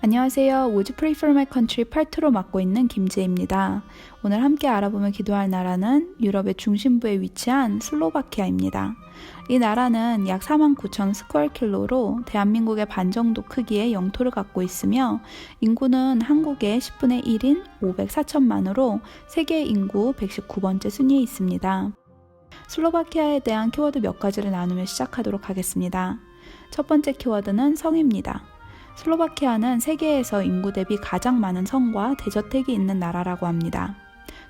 안녕하세요. Would you pray for my country 파트로 맡고 있는 김지혜입니다. 오늘 함께 알아보며 기도할 나라는 유럽의 중심부에 위치한 슬로바키아입니다. 이 나라는 약 49,000 스퀘어킬로로 대한민국의 반 정도 크기의 영토를 갖고 있으며 인구는 한국의 10분의 1인 504천만으로 세계 인구 119번째 순위에 있습니다. 슬로바키아에 대한 키워드 몇 가지를 나누며 시작하도록 하겠습니다. 첫 번째 키워드는 성입니다. 슬로바키아는 세계에서 인구 대비 가장 많은 성과 대저택이 있는 나라라고 합니다.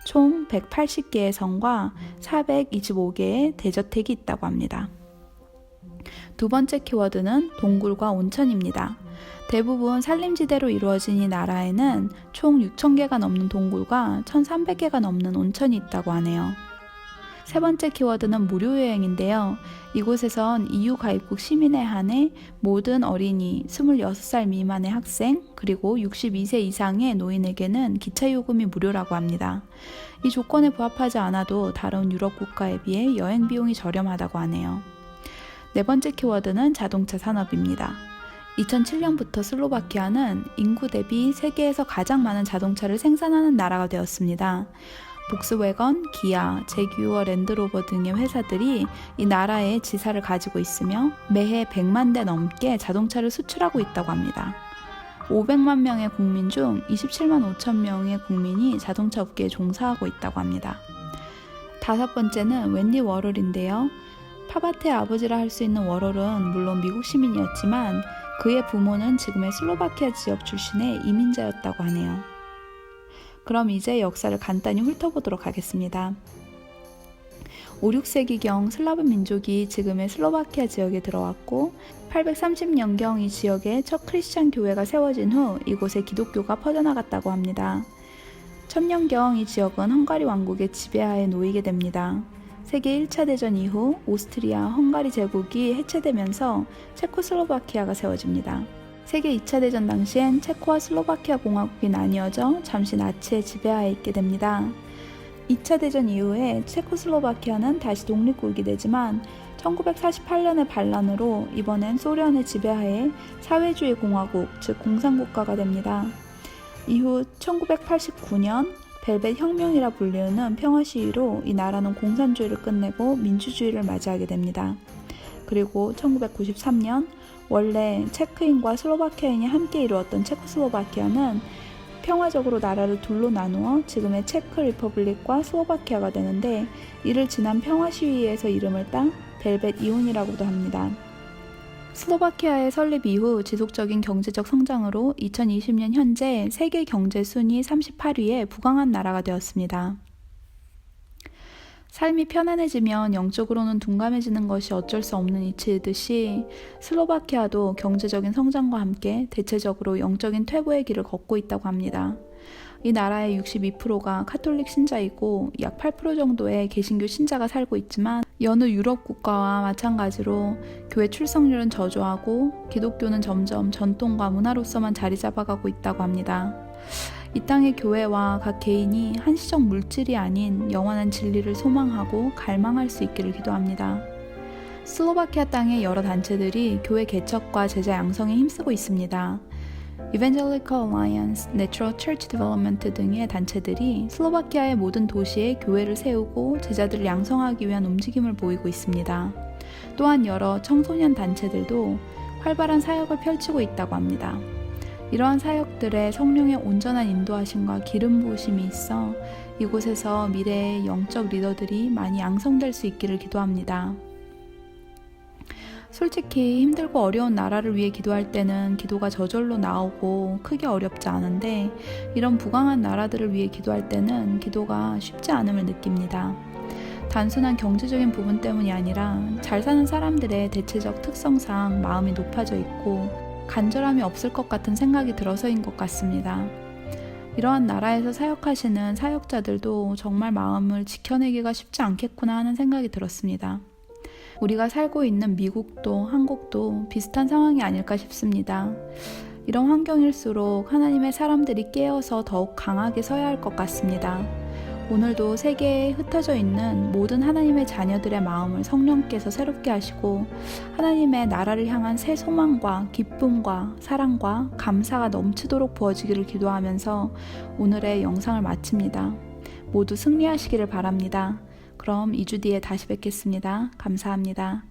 총 180개의 성과 425개의 대저택이 있다고 합니다. 두 번째 키워드는 동굴과 온천입니다. 대부분 산림지대로 이루어진 이 나라에는 총 6,000개가 넘는 동굴과 1,300개가 넘는 온천이 있다고 하네요. 세 번째 키워드는 무료여행인데요. 이곳에선 EU 가입국 시민에 한해 모든 어린이, 26살 미만의 학생, 그리고 62세 이상의 노인에게는 기차요금이 무료라고 합니다. 이 조건에 부합하지 않아도 다른 유럽 국가에 비해 여행 비용이 저렴하다고 하네요. 네 번째 키워드는 자동차 산업입니다. 2007년부터 슬로바키아는 인구 대비 세계에서 가장 많은 자동차를 생산하는 나라가 되었습니다. 복스웨건, 기아, 제규어 랜드로버 등의 회사들이 이 나라에 지사를 가지고 있으며 매해 100만 대 넘게 자동차를 수출하고 있다고 합니다. 500만 명의 국민 중 27만 5천 명의 국민이 자동차 업계에 종사하고 있다고 합니다. 다섯 번째는 웬디 워럴인데요. 팝아트의 아버지라 할 수 있는 워럴은 물론 미국 시민이었지만 그의 부모는 지금의 슬로바키아 지역 출신의 이민자였다고 하네요. 그럼 이제 역사를 간단히 훑어보도록 하겠습니다. 5, 6세기경 슬라브 민족이 지금의 슬로바키아 지역에 들어왔고 830년경 이 지역에 첫 크리스찬 교회가 세워진 후 이곳에 기독교가 퍼져나갔다고 합니다. 1000년경 이 지역은 헝가리 왕국의 지배하에 놓이게 됩니다. 세계 1차 대전 이후 오스트리아, 헝가리 제국이 해체되면서 체코슬로바키아가 세워집니다. 세계 2차 대전 당시엔 체코와 슬로바키아 공화국이 나뉘어져 잠시 나치의 지배하에 있게 됩니다. 2차 대전 이후에 체코슬로바키아는 다시 독립국이 되지만 1948년의 반란으로 이번엔 소련의 지배하에 사회주의 공화국, 즉 공산국가가 됩니다. 이후 1989년 벨벳 혁명이라 불리우는 평화 시위로 이 나라는 공산주의를 끝내고 민주주의를 맞이하게 됩니다. 그리고 1993년 원래 체크인과 슬로바키아인이 함께 이루었던 체코슬로바키아는 평화적으로 나라를 둘로 나누어 지금의 체크 리퍼블릭과 슬로바키아가 되는데 이를 지난 평화 시위에서 이름을 딴 벨벳 이혼이라고도 합니다. 슬로바키아의 설립 이후 지속적인 경제적 성장으로 2020년 현재 세계 경제 순위 38위에 부강한 나라가 되었습니다. 삶이 편안해지면 영적으로는 둔감해지는 것이 어쩔 수 없는 이치이듯이 슬로바키아도 경제적인 성장과 함께 대체적으로 영적인 퇴보의 길을 걷고 있다고 합니다. 이 나라의 62%가 카톨릭 신자이고 약 8% 정도의 개신교 신자가 살고 있지만 여느 유럽 국가와 마찬가지로 교회 출석률은 저조하고 기독교는 점점 전통과 문화로서만 자리 잡아가고 있다고 합니다. 이 땅의 교회와 각 개인이 한시적 물질이 아닌 영원한 진리를 소망하고 갈망할 수 있기를 기도합니다. 슬로바키아 땅의 여러 단체들이 교회 개척과 제자 양성에 힘쓰고 있습니다. Evangelical Alliance, Natural Church Development 등의 단체들이 슬로바키아의 모든 도시에 교회를 세우고 제자들을 양성하기 위한 움직임을 보이고 있습니다. 또한 여러 청소년 단체들도 활발한 사역을 펼치고 있다고 합니다. 이러한 사역들의 성령의 온전한 인도하심과 기름 부으심이 있어 이곳에서 미래의 영적 리더들이 많이 양성될 수 있기를 기도합니다. 솔직히 힘들고 어려운 나라를 위해 기도할 때는 기도가 저절로 나오고 크게 어렵지 않은데 이런 부강한 나라들을 위해 기도할 때는 기도가 쉽지 않음을 느낍니다. 단순한 경제적인 부분 때문이 아니라 잘 사는 사람들의 대체적 특성상 마음이 높아져 있고 간절함이 없을 것 같은 생각이 들어서인 것 같습니다. 이러한 나라에서 사역하시는 사역자들도 정말 마음을 지켜내기가 쉽지 않겠구나 하는 생각이 들었습니다. 우리가 살고 있는 미국도 한국도 비슷한 상황이 아닐까 싶습니다. 이런 환경일수록 하나님의 사람들이 깨어서 더욱 강하게 서야 할 것 같습니다. 오늘도 세계에 흩어져 있는 모든 하나님의 자녀들의 마음을 성령께서 새롭게 하시고 하나님의 나라를 향한 새 소망과 기쁨과 사랑과 감사가 넘치도록 부어지기를 기도하면서 오늘의 영상을 마칩니다. 모두 승리하시기를 바랍니다. 그럼 2주 뒤에 다시 뵙겠습니다. 감사합니다.